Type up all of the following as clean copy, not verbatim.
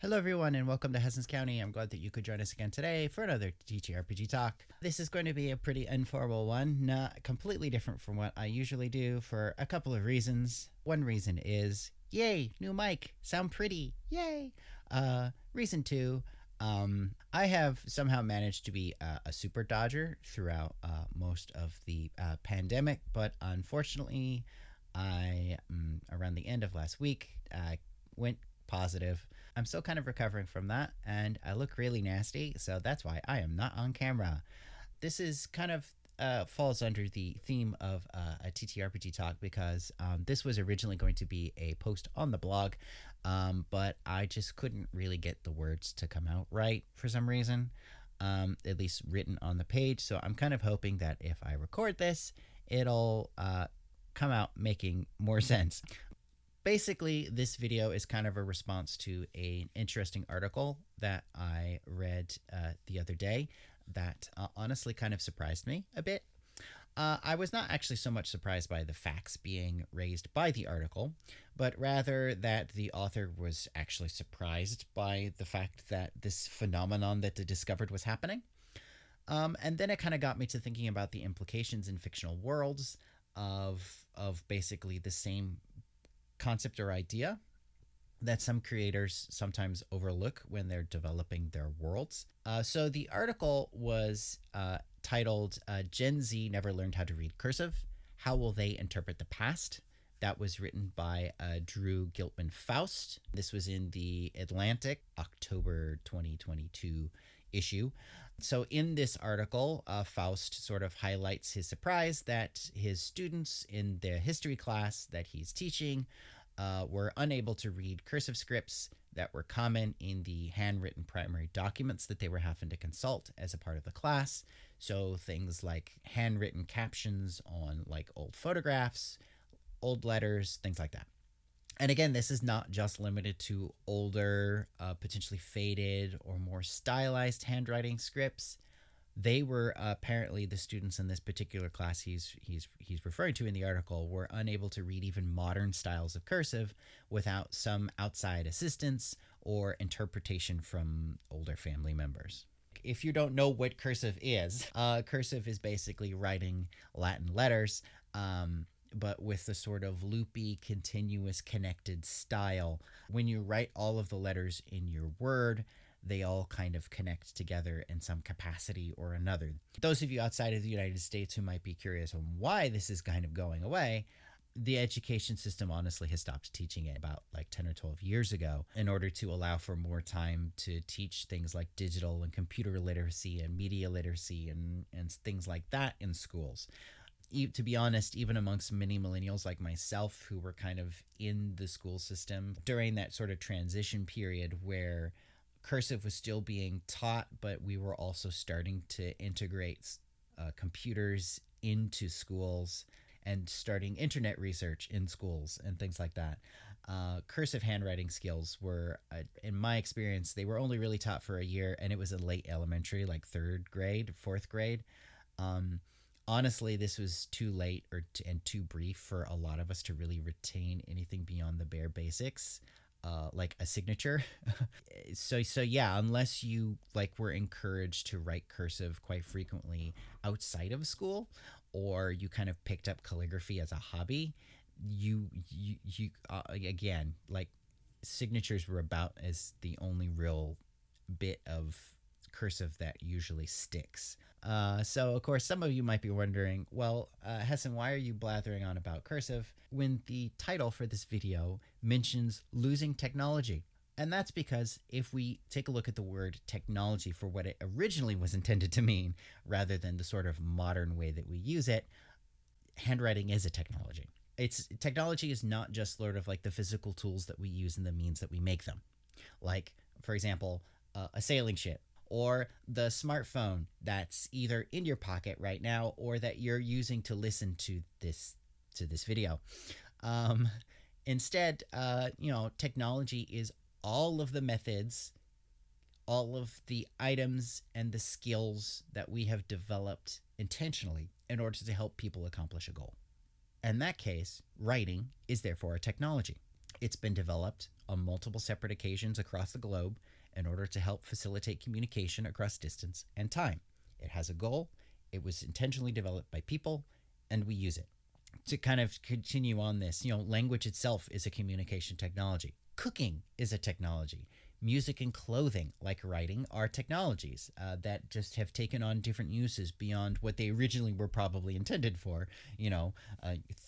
Hello, everyone, and welcome to Hessens County. I'm glad that you could join us again today for another TTRPG Talk. This is going to be a pretty informal one, not completely different from what I usually do for a couple of reasons. One reason is, yay, new mic, sound pretty, yay. Reason two, I have somehow managed to be a super dodger throughout most of the pandemic, but unfortunately, around the end of last week, went positive. I'm still kind of recovering from that, and I look really nasty, so that's why I am not on camera. This is kind of falls under the theme of a TTRPG talk because this was originally going to be a post on the blog, but I just couldn't really get the words to come out right for some reason, at least written on the page. So I'm kind of hoping that if I record this, it'll come out making more sense. Basically, this video is kind of a response to an interesting article that I read the other day that honestly kind of surprised me a bit. I was not actually so much surprised by the facts being raised by the article, but rather that the author was actually surprised by the fact that this phenomenon that they discovered was happening. And then it kind of got me to thinking about the implications in fictional worlds of basically the same concept or idea that some creators sometimes overlook when they're developing their worlds. So the article was titled Gen Z Never Learned How to Read Cursive. How Will They Interpret the Past? That was written by Drew Gilpin-Faust. This was in the Atlantic, October 2022 issue. So in this article, Faust sort of highlights his surprise that his students in the history class that he's teaching were unable to read cursive scripts that were common in the handwritten primary documents that they were having to consult as a part of the class. So things like handwritten captions on like old photographs, old letters, things like that. And again, this is not just limited to older, potentially faded or more stylized handwriting scripts. They were apparently, the students in this particular class he's referring to in the article, were unable to read even modern styles of cursive without some outside assistance or interpretation from older family members. If you don't know what cursive is basically writing Latin letters, but with the sort of loopy, continuous, connected style. When you write all of the letters in your word, they all kind of connect together in some capacity or another. Those of you outside of the United States who might be curious on why this is kind of going away, the education system honestly has stopped teaching it about like 10 or 12 years ago in order to allow for more time to teach things like digital and computer literacy and media literacy and things like that in schools. To be honest, even amongst many millennials like myself who were kind of in the school system during that sort of transition period where cursive was still being taught, but we were also starting to integrate computers into schools and starting internet research in schools and things like that. Cursive handwriting skills were, in my experience, they were only really taught for a year, and it was in late elementary, like third grade, fourth grade. Honestly, this was too late and too brief for a lot of us to really retain anything beyond the bare basics. Like a signature. so yeah, unless you like were encouraged to write cursive quite frequently outside of school, or you kind of picked up calligraphy as a hobby, you again, like signatures were about as the only real bit of cursive that usually sticks. So of course some of you might be wondering, well, Hessen, why are you blathering on about cursive when the title for this video mentions losing technology? And that's because if we take a look at the word technology for what it originally was intended to mean, rather than the sort of modern way that we use it, handwriting is a technology. Technology is not just sort of like the physical tools that we use and the means that we make them. Like, for example, a sailing ship, or the smartphone that's either in your pocket right now or that you're using to listen to this video. Instead, technology is all of the methods, all of the items and the skills that we have developed intentionally in order to help people accomplish a goal. In that case, writing is therefore a technology. It's been developed on multiple separate occasions across the globe in order to help facilitate communication across distance and time. It has a goal, it was intentionally developed by people, and we use it. To kind of continue on this, language itself is a communication technology. Cooking is a technology. Music and clothing, like writing, are technologies that just have taken on different uses beyond what they originally were probably intended for,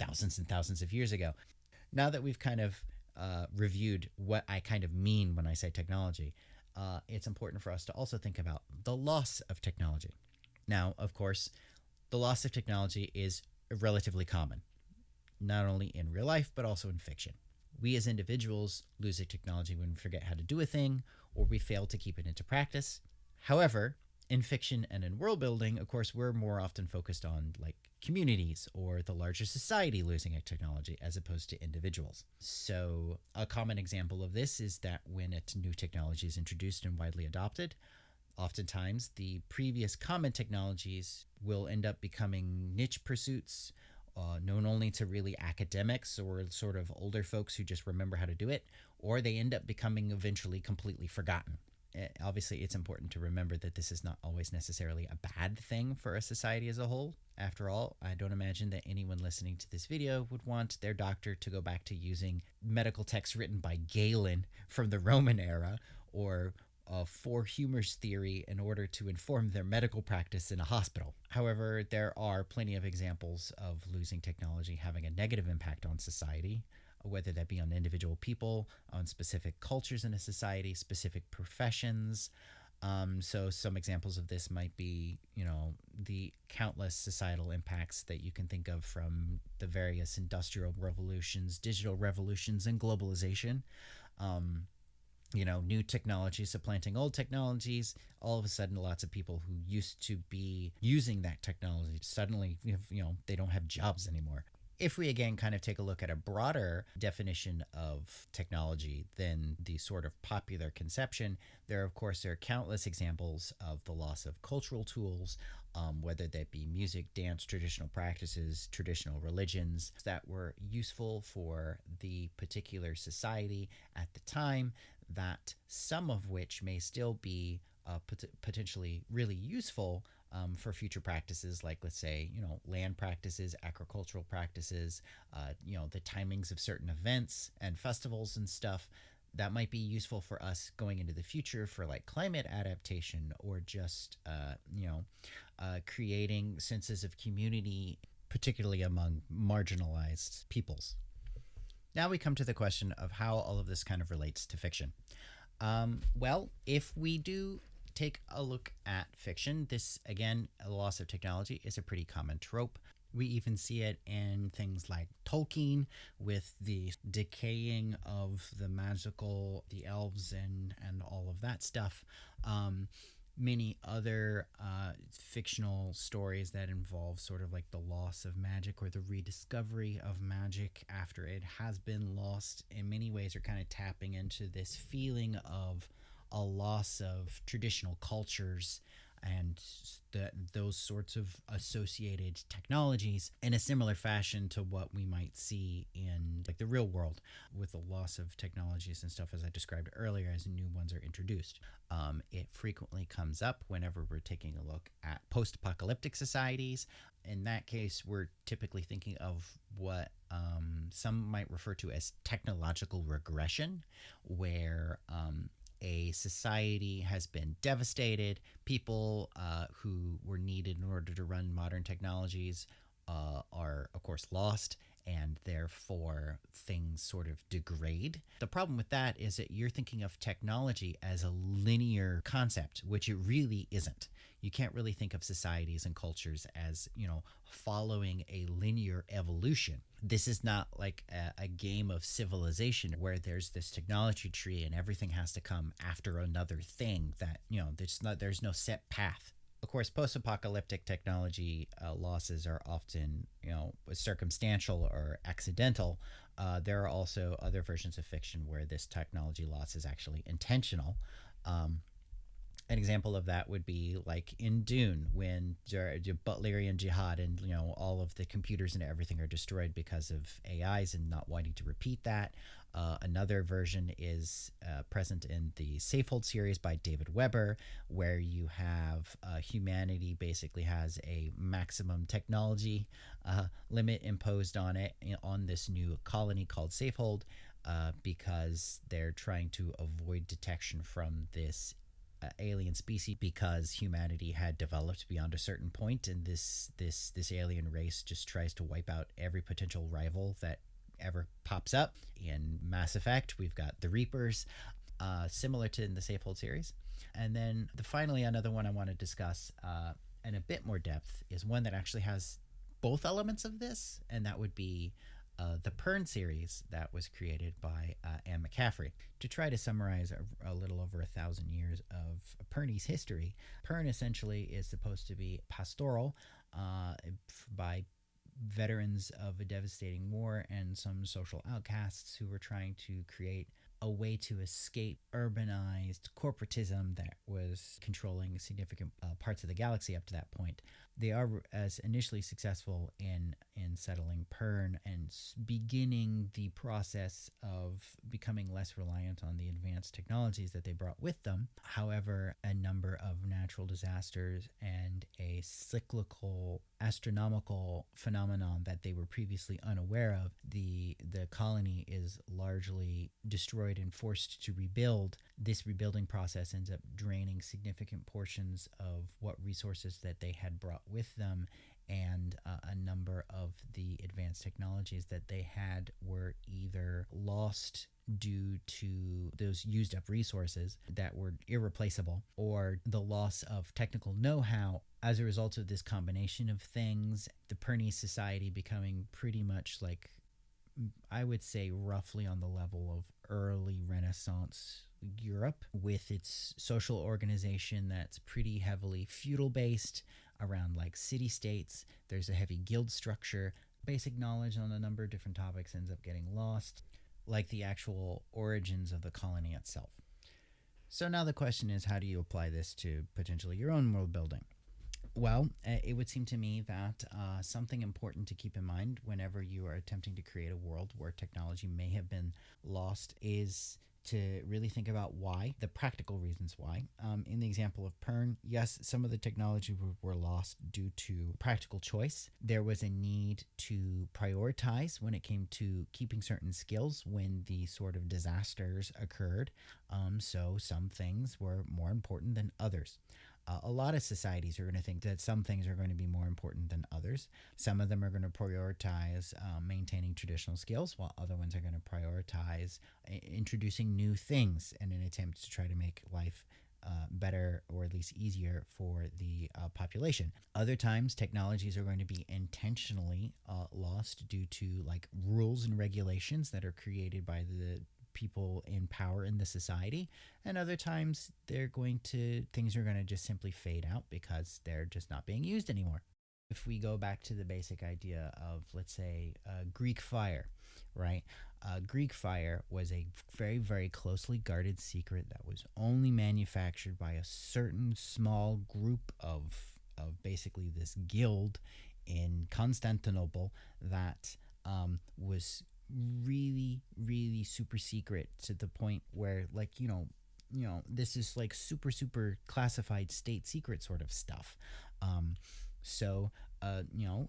thousands and thousands of years ago. Now that we've kind of reviewed what I kind of mean when I say technology, it's important for us to also think about the loss of technology. Now, of course, the loss of technology is relatively common, not only in real life, but also in fiction. We as individuals lose a technology when we forget how to do a thing, or we fail to keep it into practice. However, in fiction and in world building, of course, we're more often focused on like communities or the larger society losing a technology as opposed to individuals. So a common example of this is that when a new technology is introduced and widely adopted, oftentimes the previous common technologies will end up becoming niche pursuits, known only to really academics or sort of older folks who just remember how to do it, or they end up becoming eventually completely forgotten. Obviously, it's important to remember that this is not always necessarily a bad thing for a society as a whole. After all, I don't imagine that anyone listening to this video would want their doctor to go back to using medical texts written by Galen from the Roman era, or four humors theory in order to inform their medical practice in a hospital. However, there are plenty of examples of losing technology having a negative impact on society, whether that be on individual people, on specific cultures in a society, specific professions. So some examples of this might be, the countless societal impacts that you can think of from the various industrial revolutions, digital revolutions, and globalization. New technologies supplanting old technologies. All of a sudden, lots of people who used to be using that technology suddenly, they don't have jobs anymore. If we again kind of take a look at a broader definition of technology than the sort of popular conception, there are countless examples of the loss of cultural tools, whether that be music, dance, traditional practices, traditional religions that were useful for the particular society at the time, that some of which may still be potentially really useful for future practices, like, let's say, land practices, agricultural practices, the timings of certain events and festivals and stuff that might be useful for us going into the future for like climate adaptation, or just, creating senses of community, particularly among marginalized peoples. Now we come to the question of how all of this kind of relates to fiction. Well, if we do take a look at fiction, this, again, a loss of technology is a pretty common trope. We even see it in things like Tolkien, with the decaying of the magical, the elves, and all of that stuff. Many other fictional stories that involve sort of like the loss of magic or the rediscovery of magic after it has been lost, in many ways are kind of tapping into this feeling of a loss of traditional cultures and those sorts of associated technologies, in a similar fashion to what we might see in like the real world with the loss of technologies and stuff, as I described earlier, as new ones are introduced. It frequently comes up whenever we're taking a look at post-apocalyptic societies. In that case, we're typically thinking of what some might refer to as technological regression, where a society has been devastated. People who were needed in order to run modern technologies are, of course, lost, and therefore things sort of degrade. The problem with that is that you're thinking of technology as a linear concept, which it really isn't. You can't really think of societies and cultures as, following a linear evolution. This is not like a game of civilization where there's this technology tree and everything has to come after another thing that, there's no set path. Of course, post-apocalyptic technology losses are often, circumstantial or accidental. There are also other versions of fiction where this technology loss is actually intentional. An example of that would be like in Dune when Butlerian jihad and all of the computers and everything are destroyed because of AIs and not wanting to repeat that. Another version is present in the Safehold series by David Weber, where you have humanity basically has a maximum technology limit imposed on it on this new colony called Safehold, because they're trying to avoid detection from this alien species because humanity had developed beyond a certain point, and this alien race just tries to wipe out every potential rival that ever pops up. In Mass Effect, we've got the Reapers, similar to in the Safehold series. And then finally, another one I want to discuss in a bit more depth is one that actually has both elements of this, and that would be the Pern series that was created by Anne McCaffrey. To try to summarize a little over 1,000 years of Pernese history, Pern essentially is supposed to be pastoral by veterans of a devastating war and some social outcasts who were trying to create a way to escape urbanized corporatism that was controlling significant parts of the galaxy up to that point. They are as initially successful in settling Pern and beginning the process of becoming less reliant on the advanced technologies that they brought with them. However, a number of natural disasters and a cyclical astronomical phenomenon that they were previously unaware of, the colony is largely destroyed and forced to rebuild. This rebuilding process ends up draining significant portions of what resources that they had brought with them, and a number of the advanced technologies that they had were either lost due to those used up resources that were irreplaceable, or the loss of technical know-how as a result of this combination of things. The Pernese society becoming pretty much like, I would say, roughly on the level of early Renaissance Europe, with its social organization that's pretty heavily feudal based around like city states. There's a heavy guild structure. Basic knowledge on a number of different topics ends up getting lost, like the actual origins of the colony itself. So now the question is, how do you apply this to potentially your own world building? Well, it would seem to me that something important to keep in mind whenever you are attempting to create a world where technology may have been lost is to really think about why, the practical reasons why. In the example of Pern, yes, some of the technology were lost due to practical choice. There was a need to prioritize when it came to keeping certain skills when the sort of disasters occurred. So some things were more important than others. A lot of societies are going to think that some things are going to be more important than others. Some of them are going to prioritize maintaining traditional skills, while other ones are going to prioritize introducing new things in an attempt to try to make life better, or at least easier for the population. Other times, technologies are going to be intentionally lost due to like rules and regulations that are created by the people in power in the society, and other times things are going to just simply fade out because they're just not being used anymore. If we go back to the basic idea of, let's say, Greek fire, right? Greek fire was a very, very closely guarded secret that was only manufactured by a certain small group of basically this guild in Constantinople that was really, really super secret, to the point where, like, this is like super, super classified state secret sort of stuff. So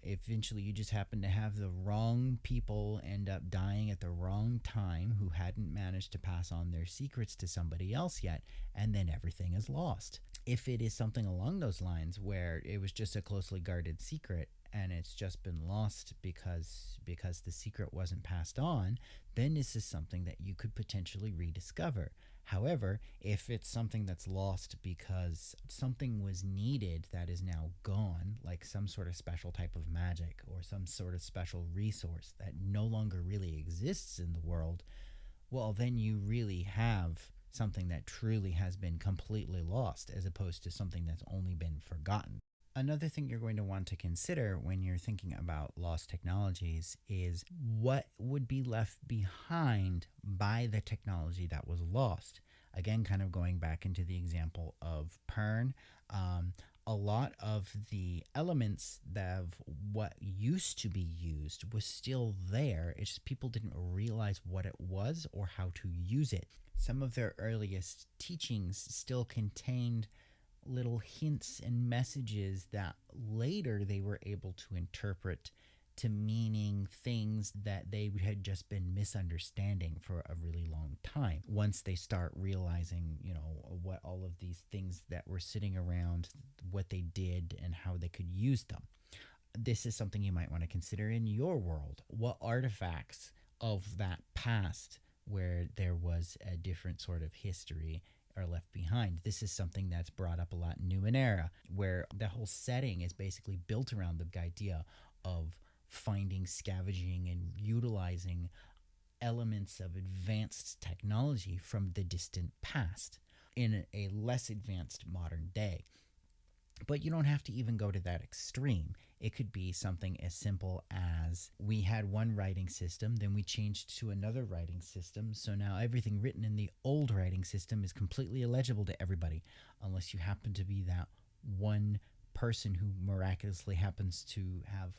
eventually you just happen to have the wrong people end up dying at the wrong time who hadn't managed to pass on their secrets to somebody else yet, and then everything is lost. If it is something along those lines where it was just a closely guarded secret and it's just been lost because the secret wasn't passed on, then this is something that you could potentially rediscover. However, if it's something that's lost because something was needed that is now gone, like some sort of special type of magic or some sort of special resource that no longer really exists in the world, well, then you really have something that truly has been completely lost, as opposed to something that's only been forgotten. Another thing you're going to want to consider when you're thinking about lost technologies is what would be left behind by the technology that was lost. Again, kind of going back into the example of Pern, a lot of the elements of what used to be used was still there. It's just people didn't realize what it was or how to use it. Some of their earliest teachings still contained little hints and messages that later they were able to interpret to meaning things that they had just been misunderstanding for a really long time. Once they start realizing, what all of these things that were sitting around, what they did and how they could use them. This is something you might want to consider in your world. What artifacts of that past where there was a different sort of history are left behind? This is something that's brought up a lot in Numenera, where the whole setting is basically built around the idea of finding, scavenging, and utilizing elements of advanced technology from the distant past in a less advanced modern day. But you don't have to even go to that extreme. It could be something as simple as we had one writing system, then we changed to another writing system, so now everything written in the old writing system is completely illegible to everybody, unless you happen to be that one person who miraculously happens to have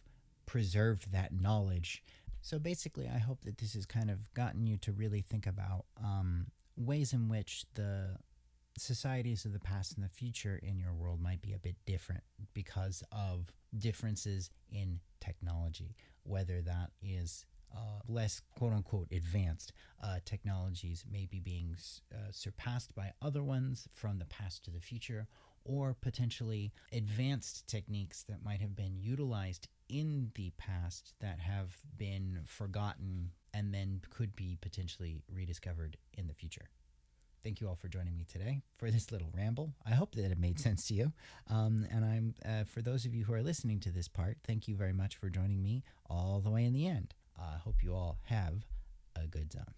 preserved that knowledge. So basically, I hope that this has kind of gotten you to really think about ways in which the societies of the past and the future in your world might be a bit different because of differences in technology, whether that is less quote-unquote advanced technologies maybe being surpassed by other ones from the past to the future, or potentially advanced techniques that might have been utilized in the past that have been forgotten and then could be potentially rediscovered in the future. Thank you all for joining me today for this little ramble. I hope that it made sense to you. And for those of you who are listening to this part, thank you very much for joining me all the way in the end. I hope you all have a good zone.